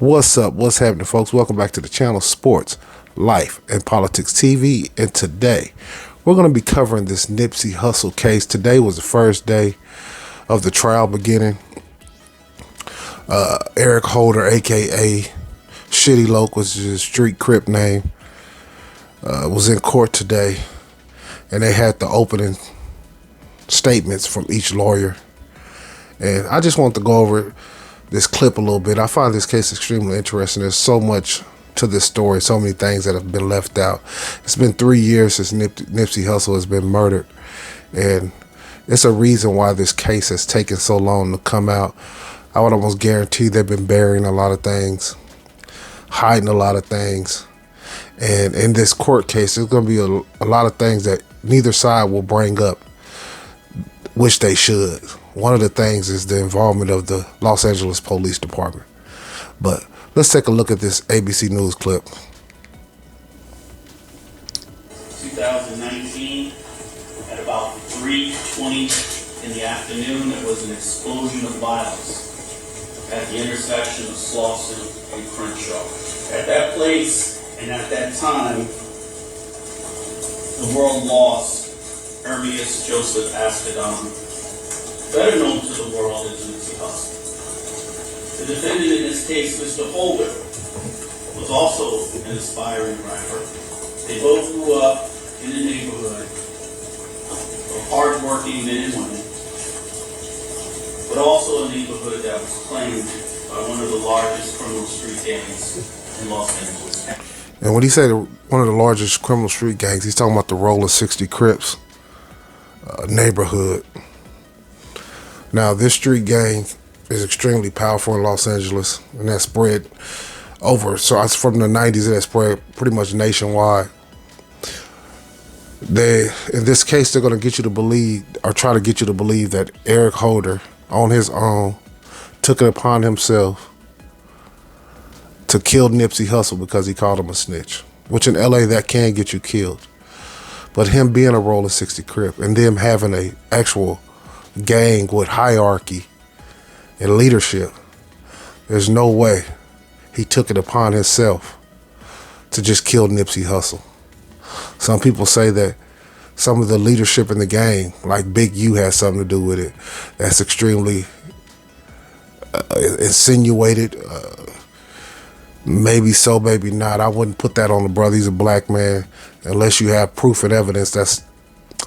What's up? What's happening, folks? Welcome back to the channel Sports, Life, and Politics TV. And today, we're going to be covering this Nipsy Hussle case. Today was the first day of the trial beginning. Ericholder, a.k.a. Shitty Loc, was his street crip name, was in court today. And they had the opening statements from each lawyer. And I just want to go over this clip a little bit. I find this case extremely interesting. There's so much to this story, so many things that have been left out. It's been 3 years since Nipsey Hussle has been murdered, and it's a reason why this case has taken so long to come out. I would almost guarantee they've been burying a lot of things, hiding a lot of things, and in this court case, there's going to be a lot of things that neither side will bring up, which they should. One of the things is the involvement of the Los Angeles Police Department. But let's take a look at this ABC News clip. 2019, at about 3:20 in the afternoon, there was an explosion of violence at the intersection of Slauson and Crenshaw. At that place and at that time, the world lost Ermias Joseph Ascadon, better known to the world as Nipsy Hussle. The defendant in this case, Mr. Holder, was also an aspiring rapper. They both grew up in the neighborhood of hardworking men and women, but also a neighborhood that was claimed by one of the largest criminal street gangs in Los Angeles. And when he said one of the largest criminal street gangs, he's talking about the Roller 60 Crips neighborhood. Now, this street gang is extremely powerful in Los Angeles, and that spread over. So it's from the 90s, that spread pretty much nationwide. In this case, they're going to get you to believe, or try to get you to believe, that Eric Holder, on his own, took it upon himself to kill Nipsey Hussle because he called him a snitch, which in LA, that can get you killed. But him being a Roller 60 Crip and them having a actual gang with hierarchy and leadership, there's no way he took it upon himself to just kill Nipsey Hussle. Some people say that some of the leadership in the gang, like Big U, has something to do with it. That's extremely insinuated. Maybe so, maybe not. I wouldn't put that on the brother. He's a black man. Unless you have proof and evidence,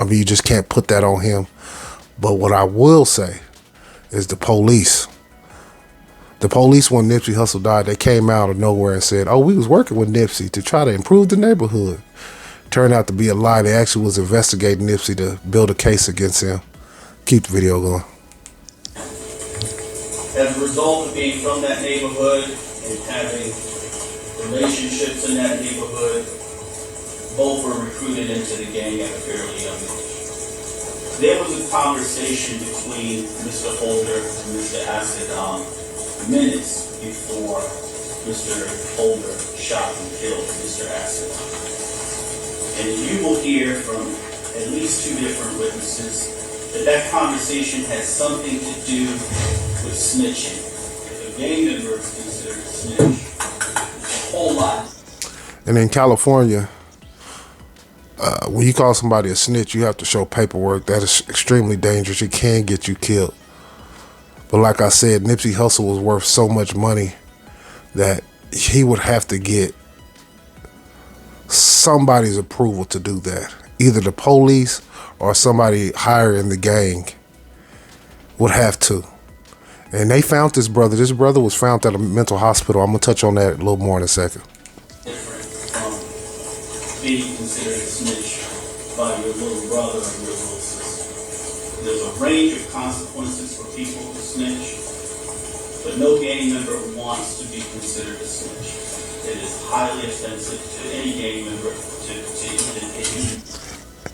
you just can't put that on him. But what I will say is the police. The police, when Nipsey Hussle died, they came out of nowhere and said, oh, we was working with Nipsey to try to improve the neighborhood. Turned out to be a lie. They actually was investigating Nipsey to build a case against him. Keep the video going. As a result of being from that neighborhood and having relationships in that neighborhood, both were recruited into the gang at a fairly young age. There was a conversation between Mr. Holder and Mr. Ascadon minutes before Mr. Holder shot and killed Mr. Ascadon. And you will hear from at least 2 different witnesses that conversation has something to do with snitching. If a gang member is considered a snitch, it's a whole lot. And in California, when you call somebody a snitch, you have to show paperwork. That is extremely dangerous. It can get you killed. But like I said, Nipsey Hussle was worth so much money that he would have to get somebody's approval to do that. Either the police or somebody higher in the gang would have to. And they found this brother. This brother was found at a mental hospital. I'm going to touch on that a little more in a second. Being considered a snitch by your little brother or your little sister. There's a range of consequences for people who snitch, but no gang member wants to be considered a snitch. It is highly offensive to any gang member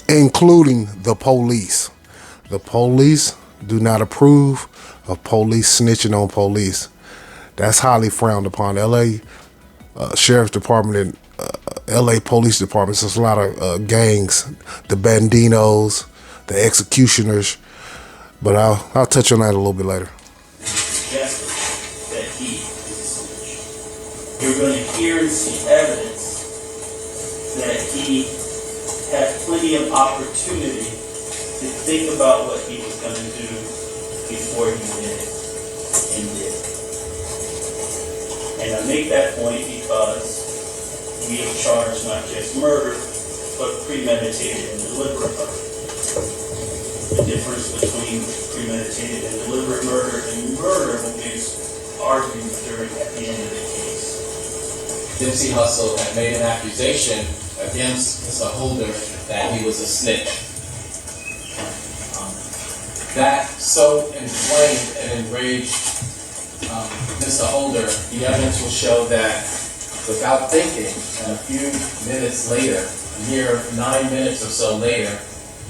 including the police. The police do not approve of police snitching on police. That's highly frowned upon. LA Sheriff's Department and LA Police Department, there's a lot of gangs, the bandinos, the executioners, but I'll touch on that a little bit later. Suggested that he is a snitch. going to hear and see evidence that he had plenty of opportunity to think about what he was going to do before he did it, and did. And I make that point because we have charged not just murder, but premeditated and deliberate murder. The difference between premeditated and deliberate murder and murder will be argued during at the end of the case. Nipsy Hussle had made an accusation against Mr. Holder that he was a snitch. That so inflamed and enraged Mr. Holder, the evidence will show that without thinking, and a few minutes later, a mere 9 minutes or so later,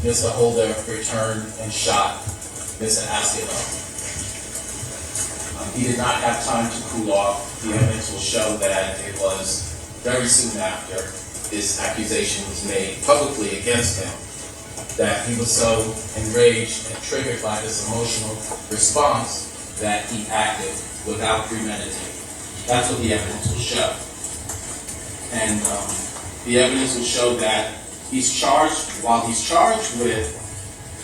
Mr. Holder returned and shot Mr. Hussle. He did not have time to cool off. The evidence will show that it was very soon after this accusation was made publicly against him that he was so enraged and triggered by this emotional response that he acted without premeditating. That's what the evidence will show. And the evidence will show that while he's charged with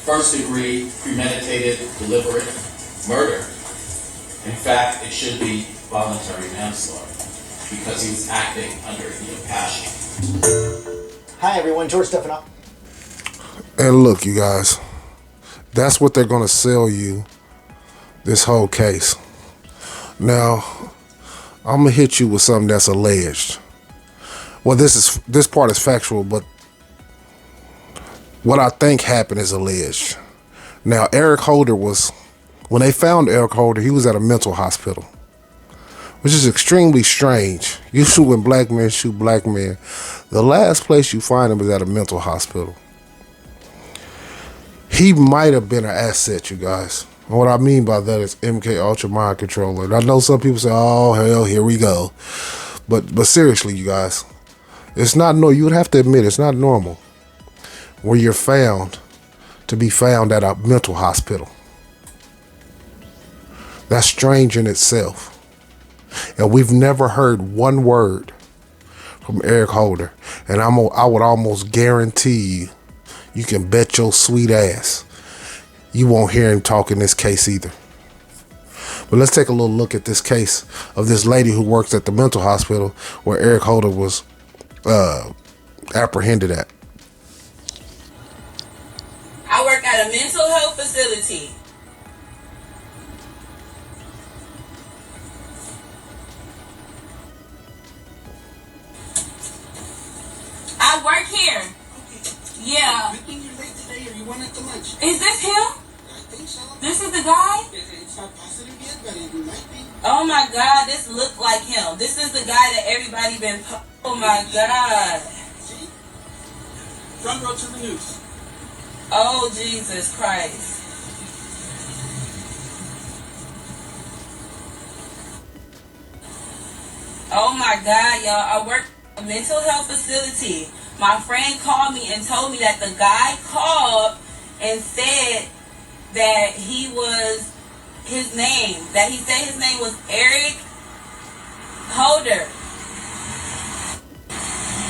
first degree premeditated deliberate murder, in fact, it should be voluntary manslaughter because he was acting under heat of passion. Hi everyone, George Stefano. And look, you guys, that's what they're going to sell you this whole case. Now, I'm going to hit you with something that's alleged. Well, this part is factual, but what I think happened is alleged. Now, Eric Holder when they found Eric Holder, he was at a mental hospital, which is extremely strange. Usually when black men shoot black men, the last place you find him is at a mental hospital. He might have been an asset, you guys. And what I mean by that is MK Ultra mind controller. And I know some people say, oh, hell, here we go. But seriously, you guys, it's not normal. You would have to admit it's not normal where you're found to be found at a mental hospital. That's strange in itself. And we've never heard one word from Eric Holder. And I would almost guarantee you can bet your sweet ass you won't hear him talk in this case either. But let's take a little look at this case of this lady who works at the mental hospital where Eric Holder was apprehended at. I work at a mental health facility. I work here. Okay. Yeah. You think you're late today or you went at the lunch? Is this him? I think so. This is the guy? It's not positive yet, but it might be. Oh my God, this looked like him. This is the guy that everybody been. Oh my God. See? Front row to the news. Oh Jesus Christ. Oh my God, y'all. I work at a mental health facility. My friend called me and told me that the guy called and said that he said his name was Eric Holder.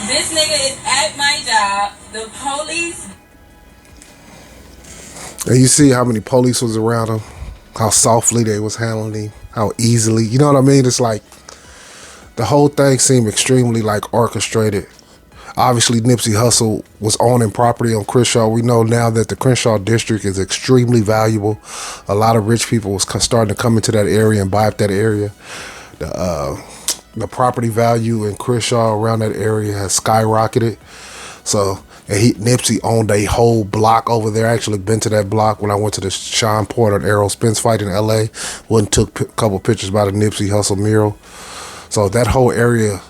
This nigga is at my job. The police. And you see how many police was around him, how softly they was handling him, how easily, you know what I mean? It's like the whole thing seemed extremely like orchestrated. Obviously, Nipsy Hussle was owning property on Crenshaw. We know now that the Crenshaw district is extremely valuable. A lot of rich people was starting to come into that area and buy up that area. The property value in Crenshaw around that area has skyrocketed. So, and Nipsey owned a whole block over there. I actually been to that block when I went to the Sean Porter and Errol Spence fight in LA. Went and took a couple pictures by the Nipsey Hussle mural. So that whole area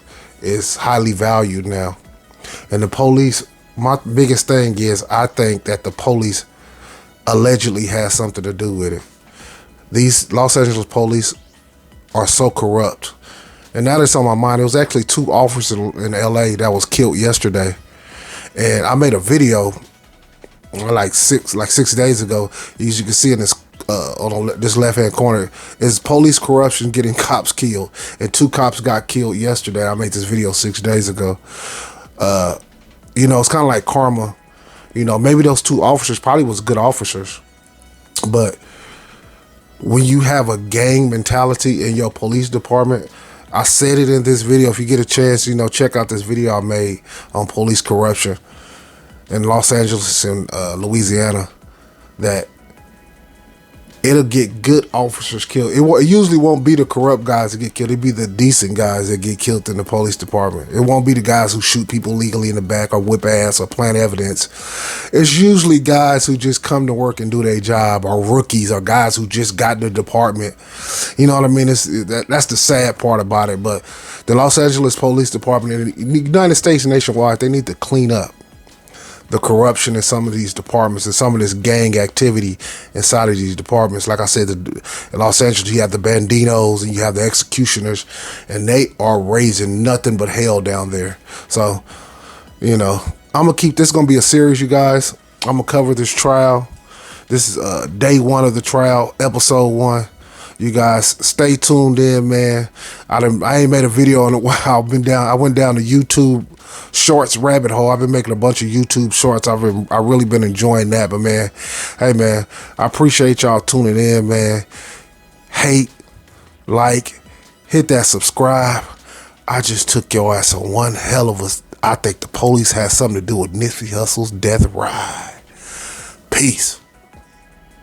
is highly valued now. And the police, my biggest thing is I think that the police allegedly has something to do with it. These Los Angeles police are so corrupt. And now that's on my mind. There was actually 2 officers in LA that was killed yesterday. And I made a video like 6 days ago. As you can see in this this left-hand corner is police corruption getting cops killed, and 2 cops got killed yesterday. I made this video 6 days ago. You know, it's kind of like karma. You know, maybe those 2 officers probably was good officers, but when you have a gang mentality in your police department, I said it in this video. If you get a chance, you know, check out this video I made on police corruption in Los Angeles and Louisiana, that it'll get good officers killed. It usually won't be the corrupt guys that get killed. It'll be the decent guys that get killed in the police department. It won't be the guys who shoot people legally in the back or whip ass or plant evidence. It's usually guys who just come to work and do their job, or rookies, or guys who just got in the department. You know what I mean? That's the sad part about it. But the Los Angeles Police Department in the United States nationwide, they need to clean up the corruption in some of these departments and some of this gang activity inside of these departments. Like I said, in Los Angeles, you have the bandinos and you have the executioners, and they are raising nothing but hell down there. So, you know, I'm going to keep this, going to be a series, you guys. I'm going to cover this trial. This is day 1 of the trial, episode 1. You guys stay tuned in, man. I ain't made a video in a while. I went down the YouTube shorts rabbit hole. I've been making a bunch of YouTube shorts. I really been enjoying that. But man, hey man, I appreciate y'all tuning in, man. Hate, like, hit that subscribe. I just took your ass on one hell of a. I think the police had something to do with Nipsy Hussle's death ride. Peace.